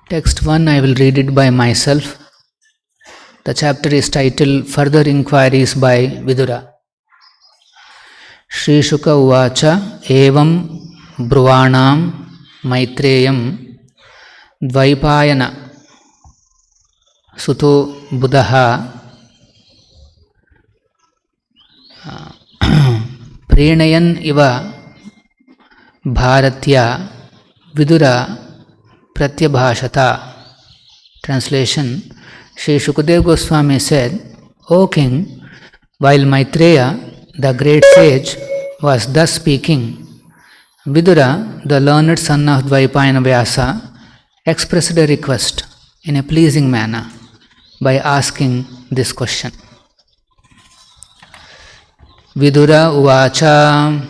Text 1, I will read it by myself. The chapter is titled Further Inquiries by Vidura. Shri Shuka Uvacha Evam Bruvanam Maitreyam Dvaipayana Suto Buddha Prenayan Iva Bharatya Vidura Pratyabhashata. Translation. Sri Sukadeva Gosvami said, O king, while Maitreya, the great sage, was thus speaking, Vidura, the learned son of Dvaipayana Vyasa, expressed a request in a pleasing manner by asking this question. Vidura uvacha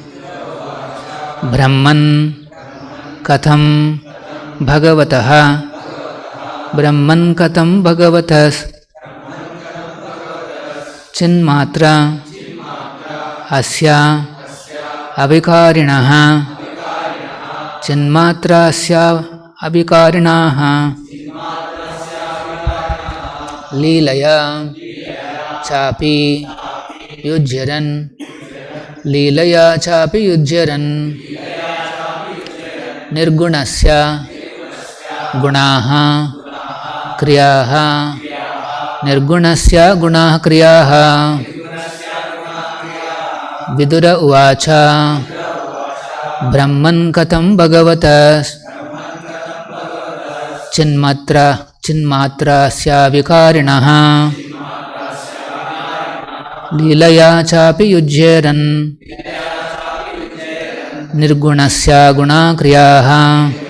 Brahman katham Bhagavataha Brahman katham Bhagavatas Chinmatra Asya Avikarinaha Chinmatra Asya Avikarinaha Leelaya Chapi Yujyaran Leelaya Chapi Yujyaran Nirgunasya Gunaha Kriyaha Nirgunasya Gunaha Kriyaha Vidura Uvacha Brahman Katham Bhagavatas Chinmatra Asya Vikarinaha Leelaya Chapi Yujyaran Nirgunasya Guna Kriyaha.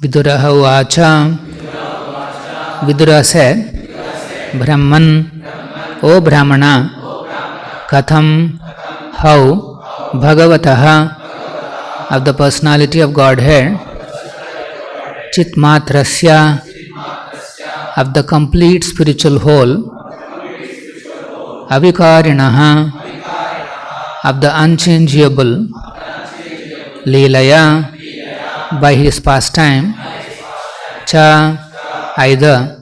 Vidura Uvacha. Vidura said, Brahman, O Brahmana, Katham, how, Bhagavataha, of the personality of Godhead, Chitmatrasya, of the complete spiritual whole, Avikarinaha, of the unchangeable, Leelaya, by his pastime, Cha, either,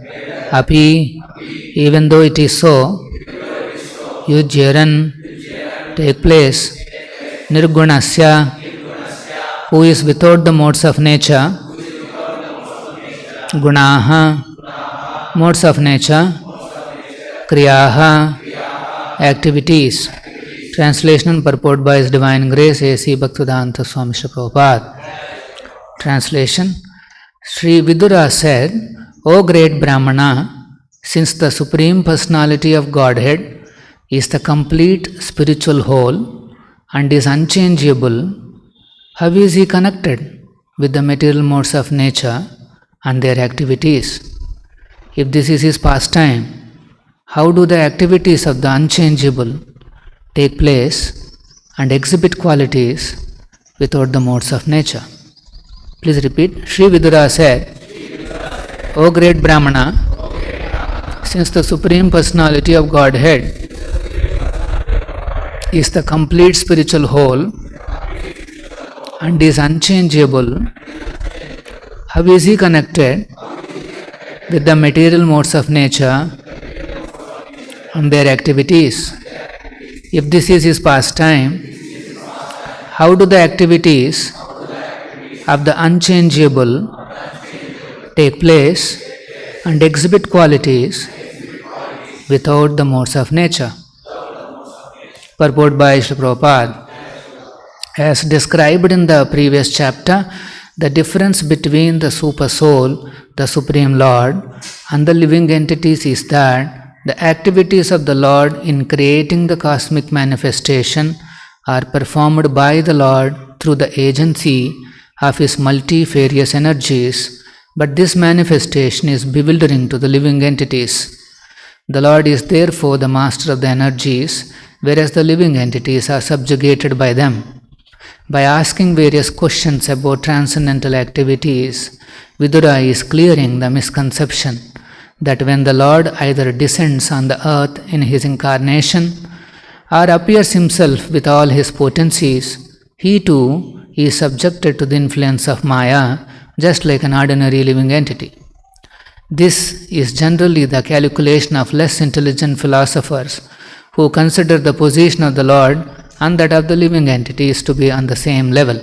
Api, even though it is so, Yujyaran, take place, Nirgunasya, who is without the modes of nature, Gunaha, modes of nature, Kriyaha, activities. Translation and purport by His Divine Grace A.C. Bhaktivedanta Swami Srila Prabhupada. Translation. Sri Vidura said, O great Brahmana, since the Supreme Personality of Godhead is the complete spiritual whole and is unchangeable, how is he connected with the material modes of nature and their activities? If this is his pastime, how do the activities of the unchangeable take place and exhibit qualities without the modes of nature? Please repeat. Sri Vidura said, O great Brahmana, since the Supreme Personality of Godhead is the complete spiritual whole and is unchangeable, how is he connected with the material modes of nature and their activities? If this is his pastime, how do the activities of the unchangeable take place and exhibit qualities without the modes of nature? Purport by Srila Prabhupada. As described in the previous chapter, the difference between the Super Soul, the Supreme Lord, and the living entities is that the activities of the Lord in creating the cosmic manifestation are performed by the Lord through the agency of his multifarious energies, but this manifestation is bewildering to the living entities. The Lord is therefore the master of the energies, whereas the living entities are subjugated by them. By asking various questions about transcendental activities, Vidura is clearing the misconception that when the Lord either descends on the earth in his incarnation or appears himself with all his potencies, he too is subjected to the influence of Maya just like an ordinary living entity. This is generally the calculation of less intelligent philosophers who consider the position of the Lord and that of the living entities to be on the same level.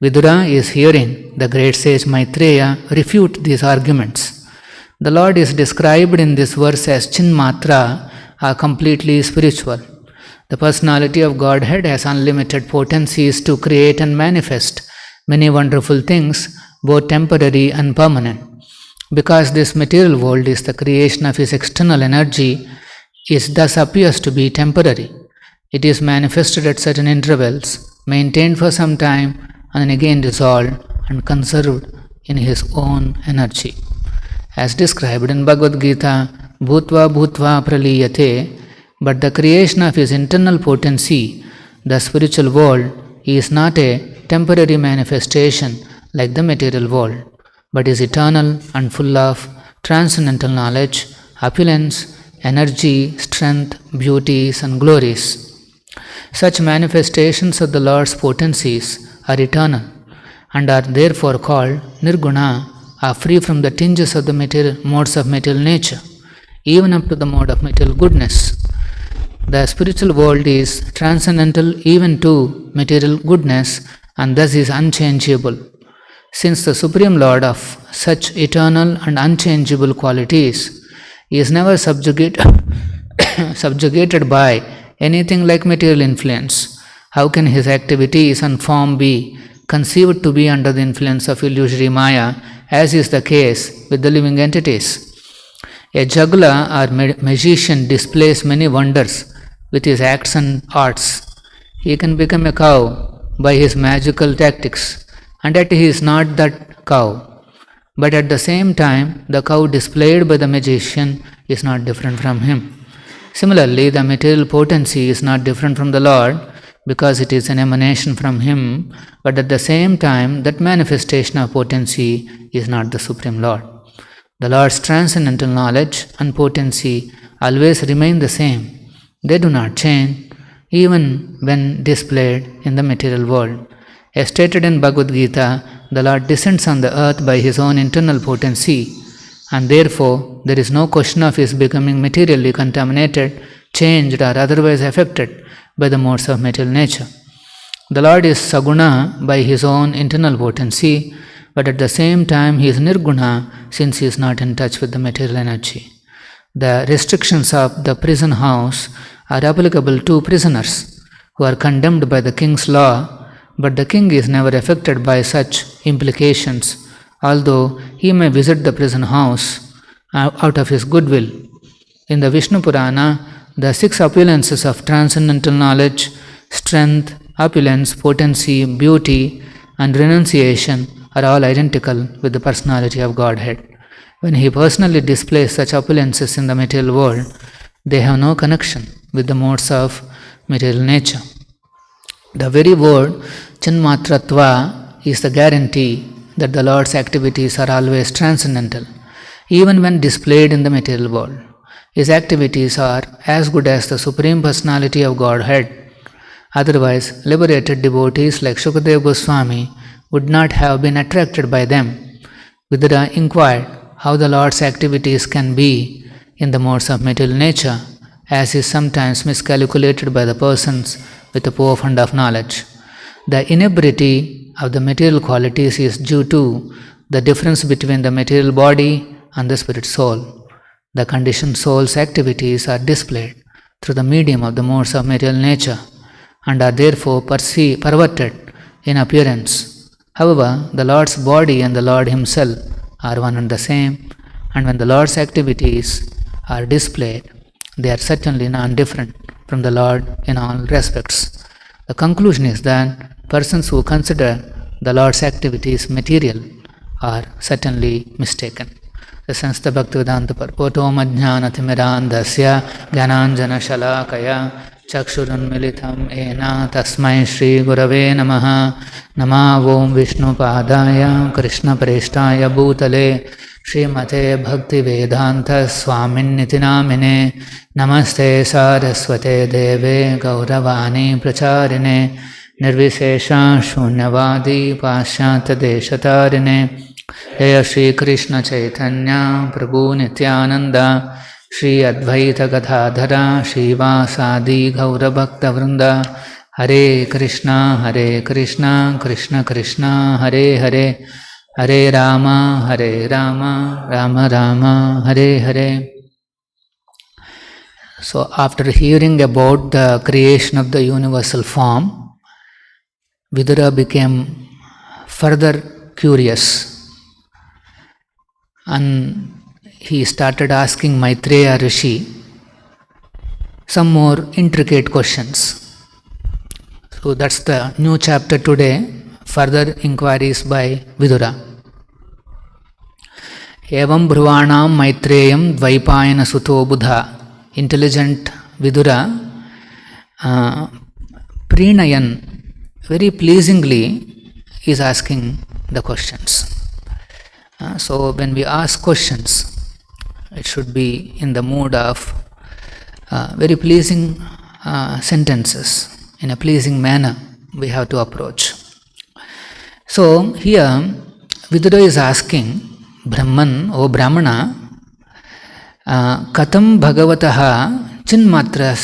Vidura is hearing the great sage Maitreya refute these arguments. The Lord is described in this verse as Chinmatra, or completely spiritual. The personality of Godhead has unlimited potencies to create and manifest many wonderful things, both temporary and permanent. Because this material world is the creation of his external energy, it thus appears to be temporary. It is manifested at certain intervals, maintained for some time, and again dissolved and conserved in his own energy. As described in Bhagavad Gita, Bhutva Bhutva Praliyate, but the creation of his internal potency, the spiritual world, is not a temporary manifestation like the material world, but is eternal and full of transcendental knowledge, opulence, energy, strength, beauties, and glories. Such manifestations of the Lord's potencies are eternal and are therefore called Nirguna, are free from the tinges of the modes of material nature, even up to the mode of material goodness. The spiritual world is transcendental even to material goodness and thus is unchangeable. Since the Supreme Lord of such eternal and unchangeable qualities is never subjugated by anything like material influence, how can his activities and form be conceived to be under the influence of illusory Maya, as is the case with the living entities? A juggler or magician displays many wonders with his acts and arts. He can become a cow by his magical tactics, and yet he is not that cow. But at the same time, the cow displayed by the magician is not different from him. Similarly, the material potency is not different from the Lord because it is an emanation from him, but at the same time, that manifestation of potency is not the Supreme Lord. The Lord's transcendental knowledge and potency always remain the same. They do not change, even when displayed in the material world. As stated in Bhagavad Gita, the Lord descends on the earth by his own internal potency, and therefore there is no question of his becoming materially contaminated, changed, or otherwise affected by the modes of material nature. The Lord is Saguna by his own internal potency, but at the same time he is Nirguna since he is not in touch with the material energy. The restrictions of the prison house are applicable to prisoners who are condemned by the king's law, but the king is never affected by such implications, although he may visit the prison house out of his goodwill. In the Vishnu Purana, the 6 opulences of transcendental knowledge, strength, opulence, potency, beauty, and renunciation are all identical with the personality of Godhead. When he personally displays such opulences in the material world, they have no connection with the modes of material nature. The very word Chinmatratva is the guarantee that the Lord's activities are always transcendental, even when displayed in the material world. His activities are as good as the Supreme Personality of Godhead. Otherwise, liberated devotees like Sukadeva Gosvami would not have been attracted by them. Vidura inquired how the Lord's activities can be in the modes of material nature, as is sometimes miscalculated by the persons with a poor fund of knowledge. The inability of the material qualities is due to the difference between the material body and the spirit soul. The conditioned soul's activities are displayed through the medium of the modes of material nature and are therefore perverted in appearance. However, the Lord's body and the Lord Himself are one and the same, and when the Lord's activities are displayed, they are certainly non-different from the Lord in all respects. The conclusion is that persons who consider the Lord's activities material are certainly mistaken. The Sanstha Bhaktivedanta Purpoto Madhyanatimirandasya Gyananjana Shalakaya Chakshurunmilitam Ena Tasmai Shri Gurave Namaha Nama Om Vishnu Padaya Krishna Preshtaya Bhutale Srimate Bhakti Vedanta Swamin Nitinamine Namaste Saraswate Deve Gauravani Pracharine Nirvishesha Shunyavadi Pashyata Deshatarine Jaya Shri Krishna Chaitanya Prabhu Nityananda Shri Advaita Gadadhara Shiva Sadi Gaura Bhakta Vrinda Hare Krishna Krishna Krishna Hare Hare Hare Rama Rama Rama Hare Hare. So after hearing about the creation of the universal form, Vidura became further curious and he started asking Maitreya Rishi some more intricate questions. So that's the new chapter today, further inquiries by Vidura. Evam Bhruvanam Maitreyam Dvaipayana Suto Buddha. Intelligent Vidura Prinayan very pleasingly is asking the questions. So when we ask questions, it should be in the mood of very pleasing sentences, in a pleasing manner we have to approach. So here Vidura is asking Brahman, O Brahmana, Katam Bhagavataha Chinmatra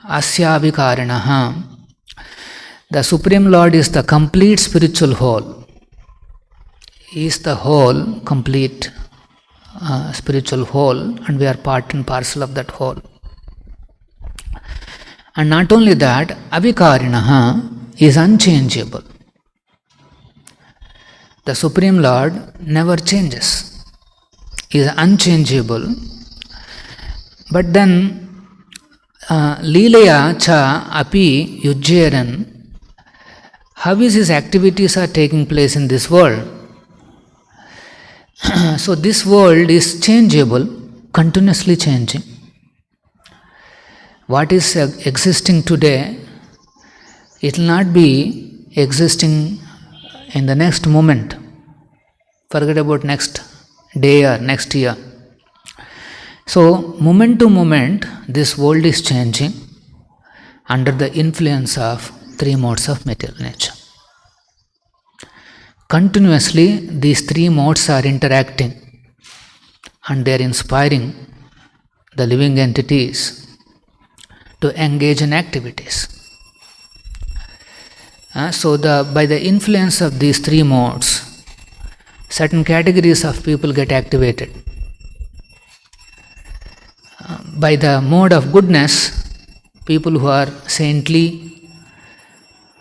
Asyavikaranaha. The Supreme Lord is the complete spiritual whole. He is the whole, complete spiritual whole, and we are part and parcel of that whole. And not only that, Avikarinaha is unchangeable. The Supreme Lord never changes. He is unchangeable. But then, Leelaya cha api yujjeran, how is his activities are taking place in this world? So this world is changeable, continuously changing. What is existing today, it will not be existing in the next moment. Forget about next day or next year. So moment to moment, this world is changing under the influence of three modes of material nature. Continuously, these three modes are interacting and they are inspiring the living entities to engage in activities. So by the influence of these three modes, certain categories of people get activated. By the mode of goodness, people who are saintly,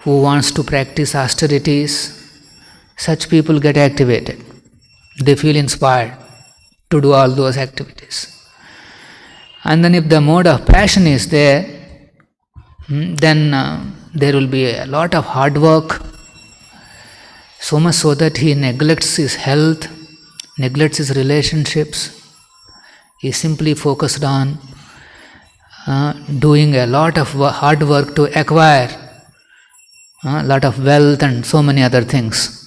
who wants to practice austerities, such people get activated. They feel inspired to do all those activities. And then if the mode of passion is there, then there will be a lot of hard work, so much so that he neglects his health, neglects his relationships. He is simply focused on doing a lot of hard work to acquire a lot of wealth and so many other things.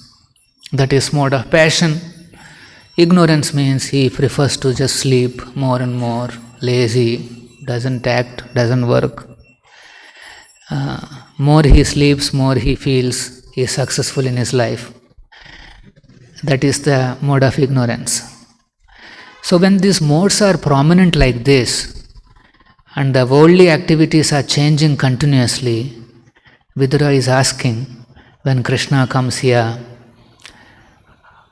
That is mode of passion. Ignorance means he prefers to just sleep more and more, lazy, doesn't act, doesn't work. More he sleeps, more he feels he is successful in his life. That is the mode of ignorance. So when these modes are prominent like this, and the worldly activities are changing continuously, Vidura is asking, when Krishna comes here,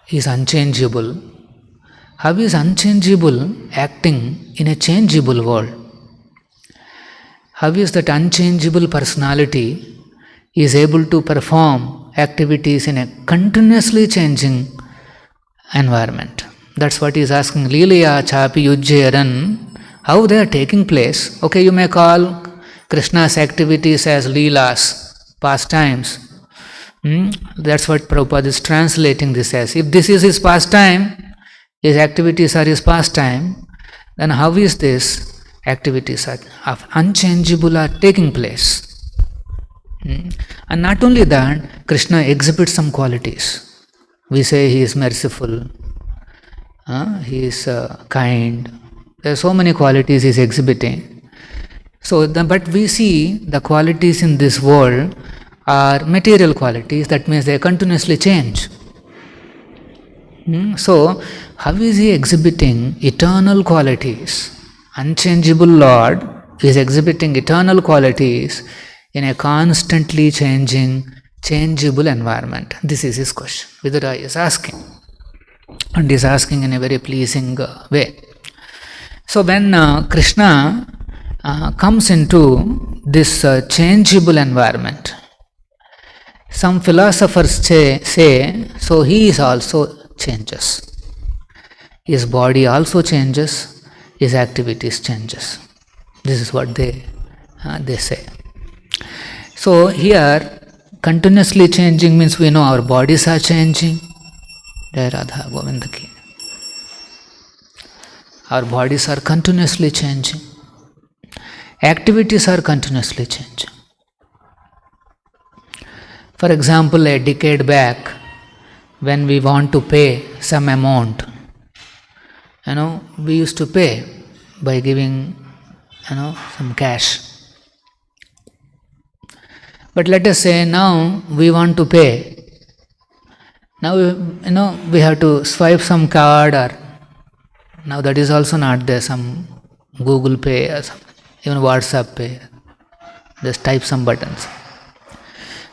he is unchangeable. How is unchangeable acting in a changeable world? How is that unchangeable personality is able to perform activities in a continuously changing environment? That's what he is asking. Leelaya chapi yujjeran. How they are taking place. Okay, you may call Krishna's activities as leelas, pastimes. That's what Prabhupada is translating this as. If this is his pastime, his activities are his pastime, then how is this activities of unchangeable are taking place? And not only that, Krishna exhibits some qualities. We say he is merciful, he is kind. There are so many qualities he is exhibiting. But we see the qualities in this world are material qualities. That means they continuously change. So, how is he exhibiting eternal qualities? Unchangeable Lord is exhibiting eternal qualities in a constantly changing, changeable environment. This is his question. Vidura is asking. And he is asking in a very pleasing way. So when Krishna comes into this changeable environment, some philosophers say, so he is also changes. His body also changes, his activities changes. This is what they say. So here, continuously changing means we know our bodies are changing. Jai Radha Govinda ki. Our bodies are continuously changing. Activities are continuously changing. For example, a decade back, when we want to pay some amount, we used to pay by giving, some cash. But let us say now we want to pay. Now, we have to swipe some card, or now that is also not there, some Google Pay or something, even WhatsApp Pay. Just type some buttons.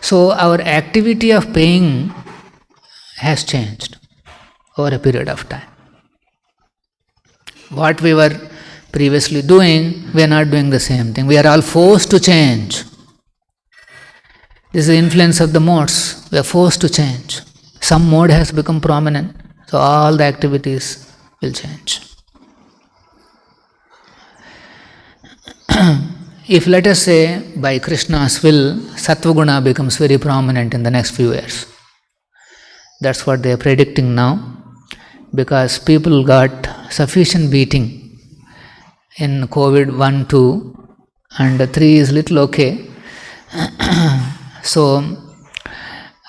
So our activity of paying has changed over a period of time. What we were previously doing, we are not doing the same thing. We are all forced to change. This is the influence of the modes. We are forced to change. Some mode has become prominent, so all the activities will change. If let us say by Krishna's will, Sattva-guna becomes very prominent in the next few years. That's what they are predicting now, because people got sufficient beating in COVID 1, 2 and 3 is little okay. So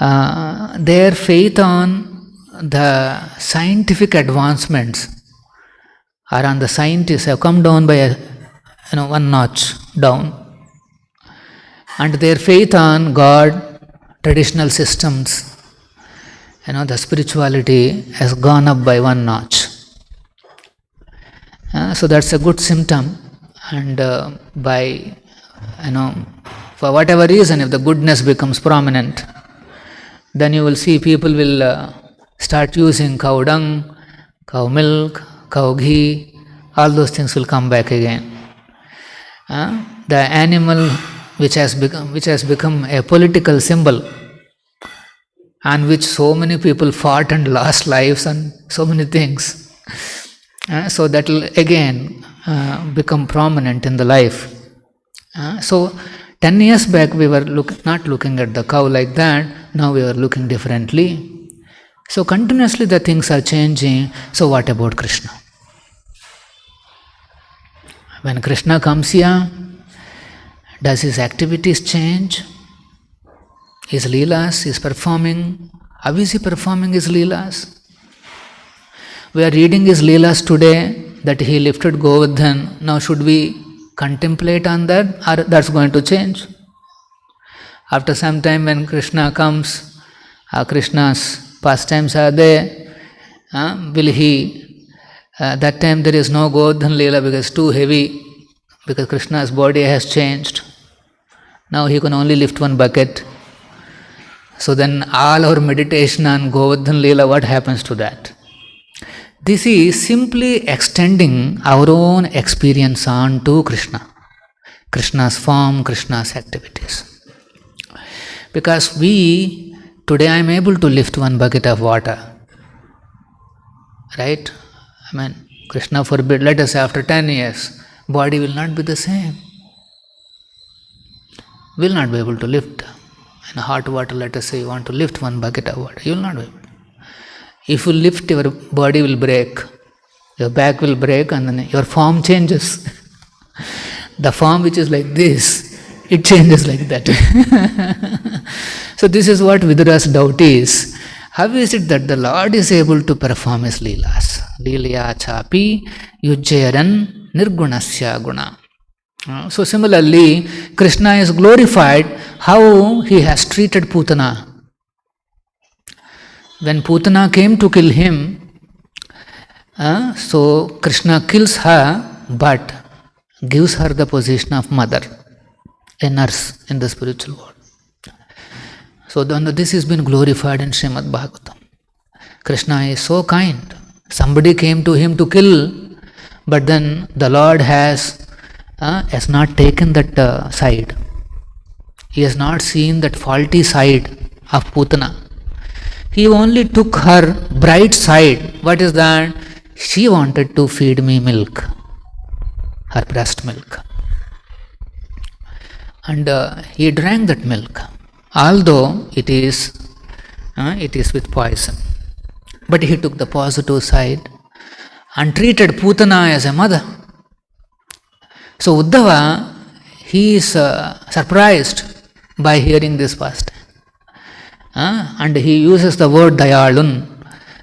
their faith on the scientific advancements or on the scientists have come down by one notch down, and their faith on God, traditional systems, the spirituality has gone up by one notch. So that's a good symptom, and by for whatever reason, if the goodness becomes prominent, then you will see people will start using cow dung, cow milk, cow ghee, all those things will come back again. The animal which has become a political symbol, on which so many people fought and lost lives and so many things. So that will again become prominent in the life. So 10 years back we were not looking at the cow like that, now we are looking differently. So continuously the things are changing. So what about Krishna? When Krishna comes here, does his activities change? His leelas is performing. How is he performing his leelas? We are reading his leelas today, that he lifted Govardhan. Now should we contemplate on that, or that's going to change? After some time when Krishna comes, Krishna's pastimes are there, will he, that time there is no Govardhan leela because too heavy because Krishna's body has changed. Now he can only lift one bucket. So then all our meditation on Govardhan Leela, what happens to that? This is simply extending our own experience on to Krishna. Krishna's form, Krishna's activities. Because today I am able to lift one bucket of water. Right? I mean, Krishna forbid, let us say after 10 years, body will not be the same. Will not be able to lift. In hot water, let us say you want to lift one bucket of water, you will not be able to. If you lift, your body will break, your back will break, and then your form changes. The form which is like this, it changes like that. So this is what Vidura's doubt is. How is it that the Lord is able to perform his leelas? Leelaya chapi yujjayaran nirgunasya guna. So similarly, Krishna is glorified how he has treated Putana. When Putana came to kill him, so Krishna kills her but gives her the position of mother, a nurse in the spiritual world. So this has been glorified in Srimad Bhagavatam. Krishna is so kind. Somebody came to him to kill, but then the Lord has not taken that side. He has not seen that faulty side of Putana. He only took her bright side. What is that? She wanted to feed me milk, her breast milk. And he drank that milk, although it is with poison. But he took the positive side and treated Putana as a mother. So Uddhava, he is surprised by hearing this past. And he uses the word Dayalun.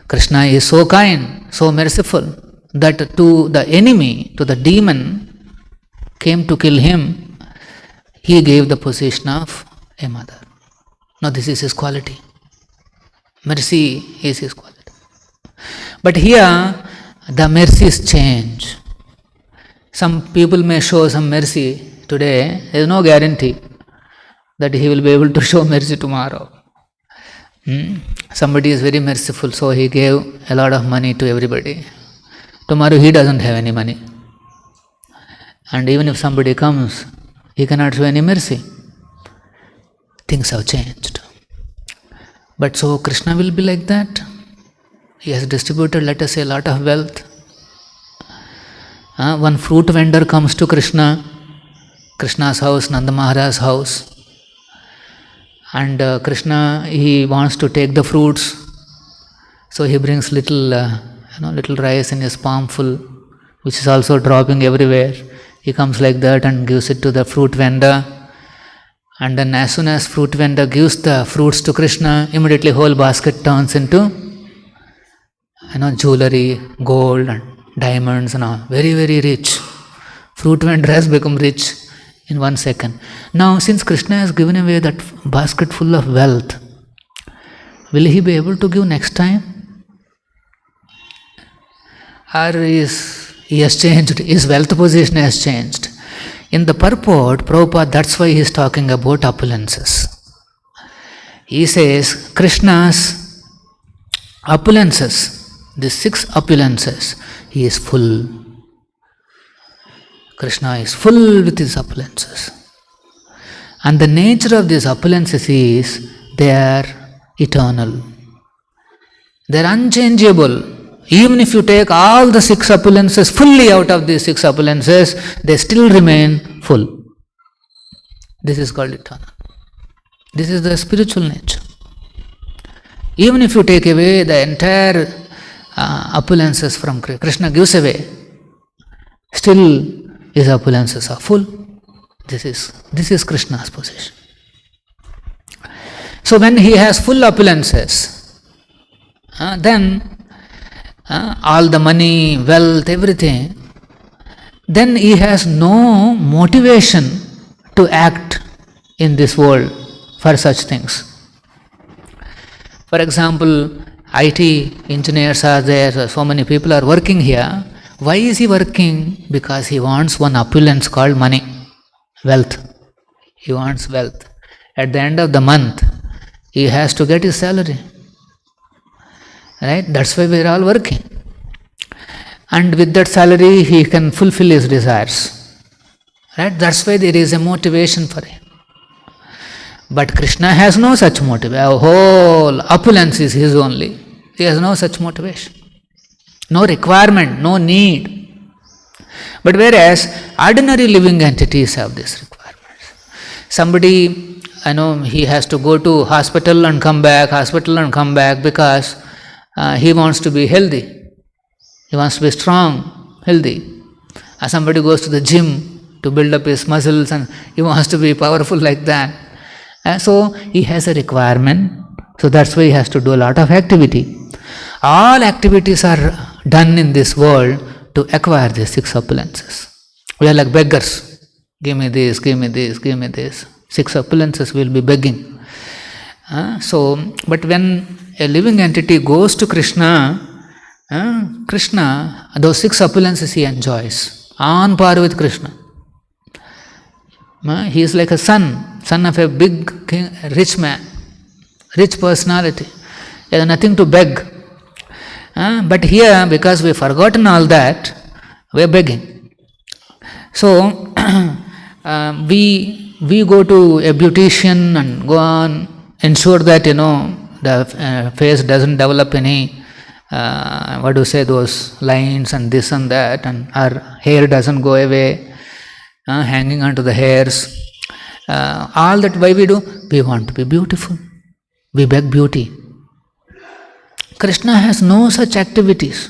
Krishna is so kind, so merciful, that to the enemy, to the demon, came to kill him, he gave the position of a mother. Now this is his quality. Mercy is his quality. But here, the mercies change. Some people may show some mercy today. There is no guarantee that he will be able to show mercy tomorrow. Somebody is very merciful, so he gave a lot of money to everybody. Tomorrow he doesn't have any money. And even if somebody comes, he cannot show any mercy. Things have changed. But so Krishna will be like that. He has distributed, let us say, a lot of wealth. One fruit vendor comes to Krishna's house, Nanda Maharaj's house. And Krishna, he wants to take the fruits. So he brings little rice in his palmful, which is also dropping everywhere. He comes like that and gives it to the fruit vendor. And then as soon as fruit vendor gives the fruits to Krishna, immediately whole basket turns into jewelry, gold and diamonds and all. Very, very rich. Fruit vendor has become rich in 1 second. Now, since Krishna has given away that basket full of wealth, will he be able to give next time? Or he has changed, his wealth position has changed. In the purport, Prabhupada, that's why he is talking about opulences. He says, Krishna's opulences, the 6 opulences, he is full. Krishna is full with his opulences. And the nature of these opulences is, they are eternal. They are unchangeable. Even if you take all the 6 opulences fully out of these 6 opulences, they still remain full. This is called eternal. This is the spiritual nature. Even if you take away the entire opulences from Krishna gives away, still his opulences are full. This is Krishna's position. So when he has full opulences, then all the money, wealth, everything, then he has no motivation to act in this world for such things. For example, IT engineers are there, so many people are working here. Why is he working? Because he wants one opulence called money, wealth. He wants wealth. At the end of the month, he has to get his salary. Right? That's why we are all working. And with that salary, he can fulfill his desires. Right? That's why there is a motivation for him. But Krishna has no such motivation. Our whole opulence is his only. He has no such motivation. No requirement, no need. But whereas ordinary living entities have these requirements. Somebody, he has to go to hospital and come back because he wants to be healthy. He wants to be strong, healthy. Somebody goes to the gym to build up his muscles and he wants to be powerful like that. So he has a requirement. So that's why he has to do a lot of activity. All activities are done in this world to acquire these 6 opulences. We are like beggars. Give me this, give me this, give me this. 6 opulences will be begging. But when a living entity goes to Krishna, those 6 opulences he enjoys. On par with Krishna. He is like a son of a big king, rich man, rich personality. He has nothing to beg. But here, because we have forgotten all that, we are begging. So, we go to a beautician and go on, ensure that, the face doesn't develop any, those lines and this and that, and our hair doesn't go away, hanging onto the hairs. All that, why we do? We want to be beautiful. We beg beauty. Krishna has no such activities.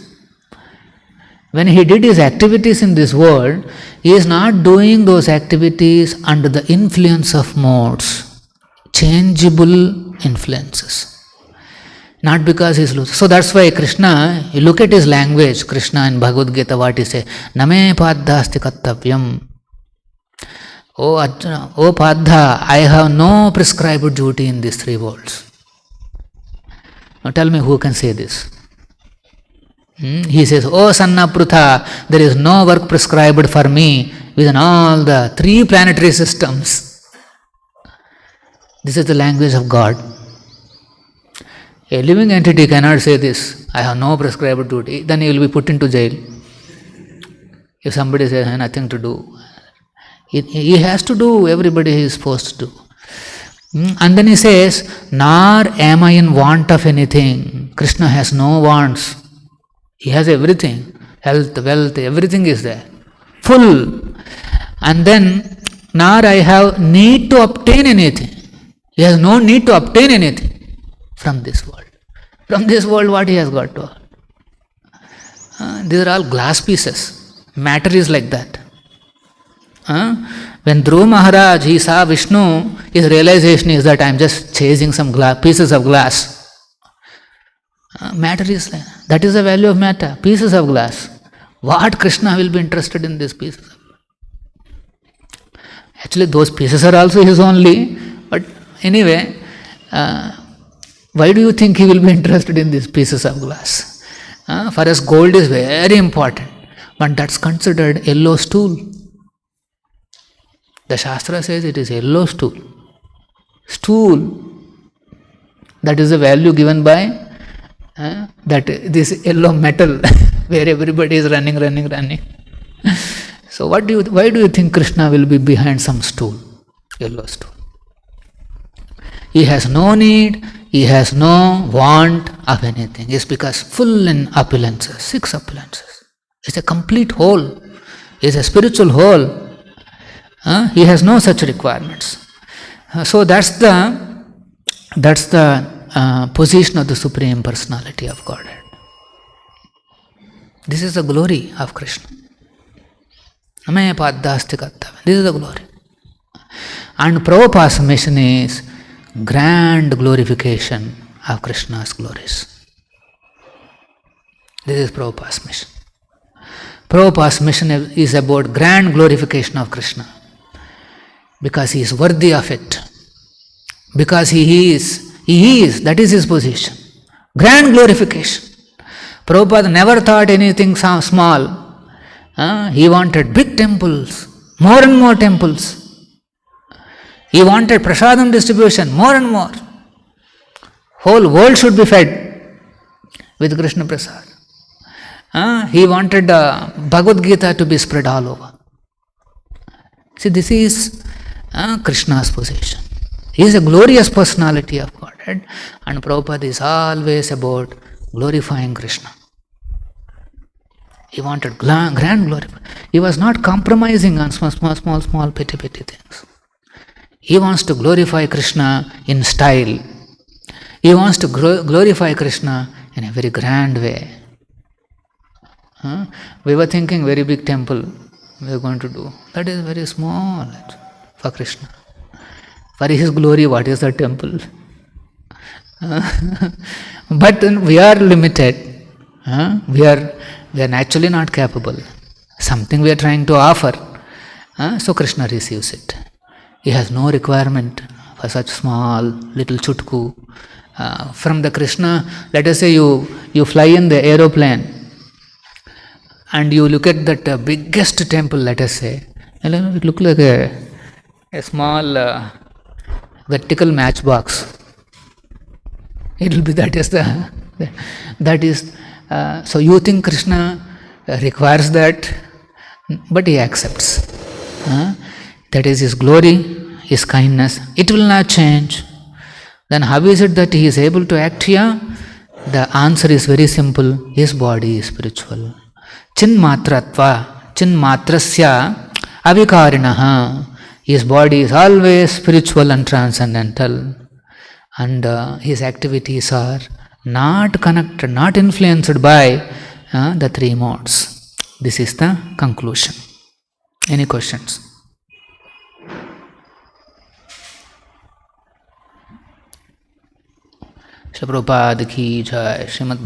When he did his activities in this world, he is not doing those activities under the influence of modes, changeable influences. Not because he is loose. So that's why Krishna, you look at his language, Krishna in Bhagavad Gita, what he says, Name paddhasti kattavyam. Oh Arjuna, oh Padha, I have no prescribed duty in these 3 worlds. Now tell me who can say this? He says, oh Sanna Prutha, there is no work prescribed for me within all the 3 planetary systems. This is the language of God. A living entity cannot say this, I have no prescribed duty, then he will be put into jail. If somebody says, I have nothing to do, he has to do everybody he is supposed to do. And then he says, nor am I in want of anything. Krishna has no wants. He has everything. Health, wealth, everything is there. Full. And then, nor I have need to obtain anything. He has no need to obtain anything from this world. From this world, what he has got to? These are all glass pieces. Matter is like that. When Dhruva Maharaj, he saw Vishnu, his realization is that I am just chasing some pieces of glass. Matter is like that is the value of matter, pieces of glass. What Krishna will be interested in these pieces of glass? Actually, those pieces are also his only, but anyway, why do you think he will be interested in these pieces of glass? For us, gold is very important, but that's considered yellow stool. The Shastra says it is yellow stool. Stool. That is the value given by that this yellow metal where everybody is running. So why do you think Krishna will be behind some stool? Yellow stool. He has no need, he has no want of anything. It's because full in opulences, 6 opulences. It's a complete whole. It's a spiritual whole. He has no such requirements. So that's the position of the Supreme Personality of Godhead. This is the glory of Krishna. Name paddhasti kattavyam. This is the glory. And Prabhupada's mission is grand glorification of Krishna's glories. This is Prabhupada's mission. Prabhupada's mission is about grand glorification of Krishna. Because he is worthy of it. Because he is, that is his position. Grand glorification. Prabhupada never thought anything small. He wanted big temples, more and more temples. He wanted prasadam distribution, more and more. Whole world should be fed with Krishna Prasad. He wanted Bhagavad Gita to be spread all over. See, this is Krishna's position. He is a glorious personality of Godhead, and Prabhupada is always about glorifying Krishna. He wanted grand glory. He was not compromising on small, petty things. He wants to glorify Krishna in style. He wants to glorify Krishna in a very grand way. We were thinking very big temple we are going to do. That is very small for Krishna. For His glory, what is the temple? But we are limited. We are naturally not capable. Something we are trying to offer. So Krishna receives it. He has no requirement for such small little chutku. From the Krishna, let us say you fly in the aeroplane and you look at that biggest temple, let us say. It looks like a small vertical matchbox. It will be so you think Krishna requires that, but He accepts. That is His glory, His kindness. It will not change. Then how is it that He is able to act here? The answer is very simple. His body is spiritual. Chinmatratva, chinmatrasya avikarinaha. His body is always spiritual and transcendental. And his activities are not connected, not influenced by the three modes. This is the conclusion. Any questions? Prabhupada ki jai. Srimad